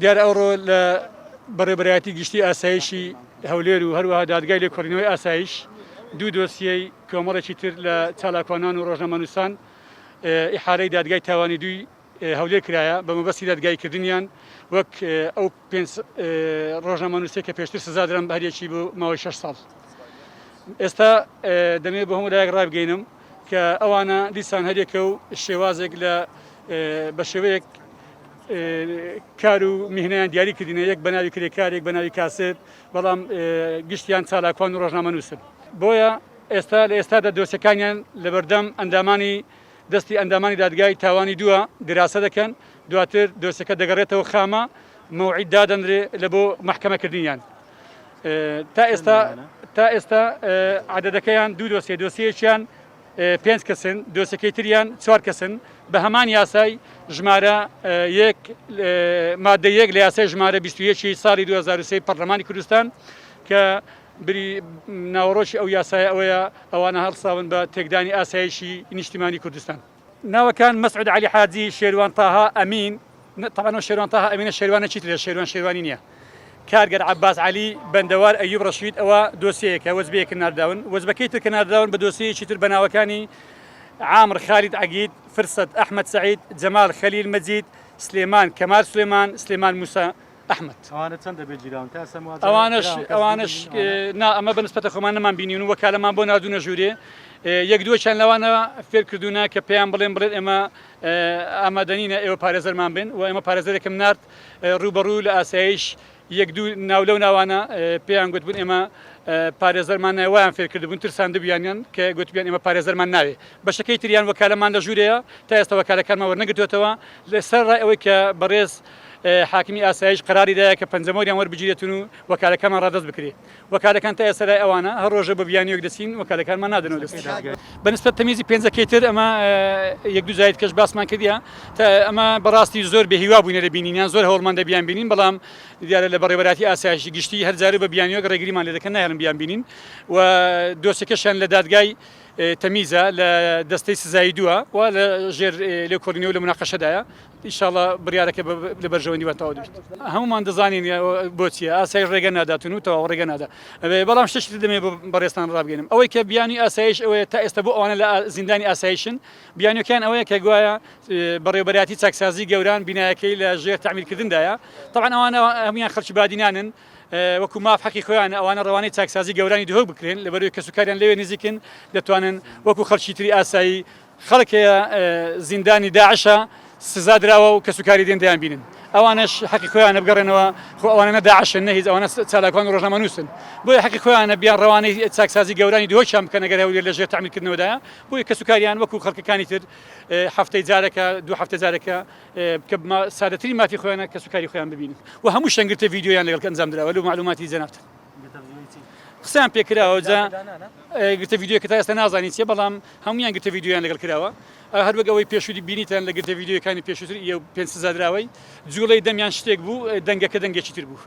دیار ئەوڕۆ لە بەڕێبەرایەتی گشتی ئاسایشی هەولێر و هەروەها دادگای لێکۆڵینەوەی ئاسایش دوو دۆسیەی کۆمەڵێکی تر لە چالاکوانان و ڕۆژنامەنووسان ئیحالەی دادگای تاوانی دووی هەولێر کرایە بە مەبەستی دادگایکردنیان وەک ئەو ڕۆژنامەنووسێک کە پێشتر سزا دران هەرێکی بۆ ماوەی 6 ساڵ. ئێستا دەمێت بە هەموو لایەک ڕابگەینم کە ئەوانە دیسان هەرێکە و شێوازێک لە بە شێوەیەک کار و میهنەیان دیاری کردینە یەک بە ناوی کرێکارێک بە ناوی کاسب بەڵام گشتیان چالاکوان و ڕۆژنامەنووسن. بۆیە ئێستا لە ئێستادا دۆسیەکانیان لە بەردەم ئەندامانی دەستی ئەندامانی دادگای تاوانی دووە دراسە دەکەن دواتر دۆسیەکە دەگەڕێتەوە خامە مەوعید دادەنرێ لە بۆ محکەمەکردنیان. تا ئێستا عەدەدەکەیان دوو دۆسیەکیان 5 کەسن دۆسیەکەی تریان 4 کەسن بە هەمان یاسای ژمارە مادە 1 لە یاسای ژمارە 21 ساڵی 2023 پەرلەمانی کوردستان کە بری ناوەڕۆکی ئەو یاسایە ئەوەیە ئەوانە هەڵساون بە تێکدانی ئاسایشی نیشتیمانی کوردستان. ناوەکان مەسعود عەلی حاجی، شێروان تاها ئەمین، طبعا شێروان تاها ئەمینە شێروانە چیتر لە شێروانی نییە. کارگەر عەباس عەلی، بەندەوار ئەیوب ڕەشید، ئەوە دۆسیەیەکە وەزبەیەک نارداون وەزبەکەی تر کە نارداون بە دۆسیەیەکی تر بە ناوەکانی عامر خالید عەگید، فرسەت ئەحمەد سەعید، جەمال خەلیل مەجید، سلێمان کەمال سلێمان موسا ئەحمەد. ئەوانە چەند دەبێت جیراون تا ئەوانش ئەمە بەنسبەتە خۆمان نەمان بینیون و وەکالەمان بۆ نردونە ژوورێ یەک دووەچیان لەوانەوە فێر کردوونە کە پێیان بڵێن ئێمە ئامادەنینە ئێوە پارێزەرمان بن و ئێمە پارێزەرێکم نرد ڕوبەڕوو لە ئاسایش یەک دوو ناولەو ناوانە پێیان گوتبوون ئێمە پارێزەرمان نایوایان فێر کردبوون ترساندبیانیان کە گوتبیان ئێمە پارێزەرمان ناوێ بەشەکەی تریان وەکالەمان لە ژوورەیە تا ئێستا وەکالەکانمان وەرنەگرتوێتەوە لەسەر ڕای ئەوەی کە بەڕێز حاکمی ئاسایش قەراری دایە کە پەنجەمۆریان وەربگیرێتون و وەکالەکەمان ڕادەست بکرێت. وەکالەکان تا ئێستا لای ئەوانە هەر ڕۆژە بە بیانیۆک دەچین وەکالەکانمان نادەنەوە دەست. بەنسبەت تەمیزی پێنجەکەی تر ئەمە یەک دوو جایت کەش باسمان کردیە تا ئەمە بەڕاستی زۆر بەهیوا بووینە لە بینینیان زۆر هەوڵمان دەبیان بینین بەڵام دیارە لە بەڕێوەبەراتی ئاسایشی گشتی هەرجارە بە بیانیۆک ڕێگریمان لێ دەکەن نایەڵن بیان بینین و دۆسیەکەشیان لە دادگای تەمیزە لە دەستەی سزایی دووە و لە ژێر لێکۆڵینەوە لە مناقەشەدایە ئینشاڵڵا بڕیارەکە لە بەرژەوەندی وەتەواو دەبێت. هەمومان دەزانین بۆچیە ئاسایش ڕێگە ناداتون و تەواو ڕێگە نادا بەڵام شتێکی دەمێت بەڕێستان ڕابگەینم ئەوەی کە بیانی ئاسایش ئەوەیە تا ئێستا بۆ ئەوانە لە زیندانی ئاسایشن بیانیەکان ئەوەیە کە گوایە بەڕێوەبەراتی چاکسازی گەوران بینایەکەی لە ژێر تعمیرکردندایە طبعا ئەوانە هەمویان خەڵکی بادینانن وەکو ماف حەقی خۆیان ئەوانە ڕەوانەی چاکسازی گەورانی دهۆک بکرێن لەبەرەوەی کەسوکاریان لەوێ نزیکن دەتوانن وەکو خەڵکی تری ئاسایی خەڵکەیە زیندانی داعشە سزا دراوە و کەسوکاری دێندەیان بینن ئەوانش حەقی خۆیانە بگەڕێنەوە خۆ ئەوانە داعشن نەهیز ئەوانە چالاکوان و ڕۆژنامەنووسن بۆیە حەقی خۆیانە بیان ڕەوانەی چاکسازی گەورانی دهۆکیان بکەن ئەگەر هەولێر لە ژێر تعمیرکردنەوەدایە بۆیە کەسوکاریان وەکو خەڵکەکانی تر هەفتەی جارێکە دوو هەفتە جارێکە کە سادەترین مافی خۆیانە کەسوکاری خۆیان ببینن و هەموو شەنگرتە ڤیدیۆیان لەگەڵ ئەنجام درراوە لەو معلوماتی جەنابتر قسەیان پێکراوە جا گرتە ڤیدیۆکە تا ئێستا نازانین چیە بەڵام هەمویان گرتە ڤیدیۆیان لەگەڵ کراوە هەروەک ئەوەی پێشووی بینیتان لە گرتە ڤیدیۆکانی پێشووتر پێ سزا دراوەی جوڵەی دەمیان شتێک بوو دەنگەکە دەنگێکی تر بوو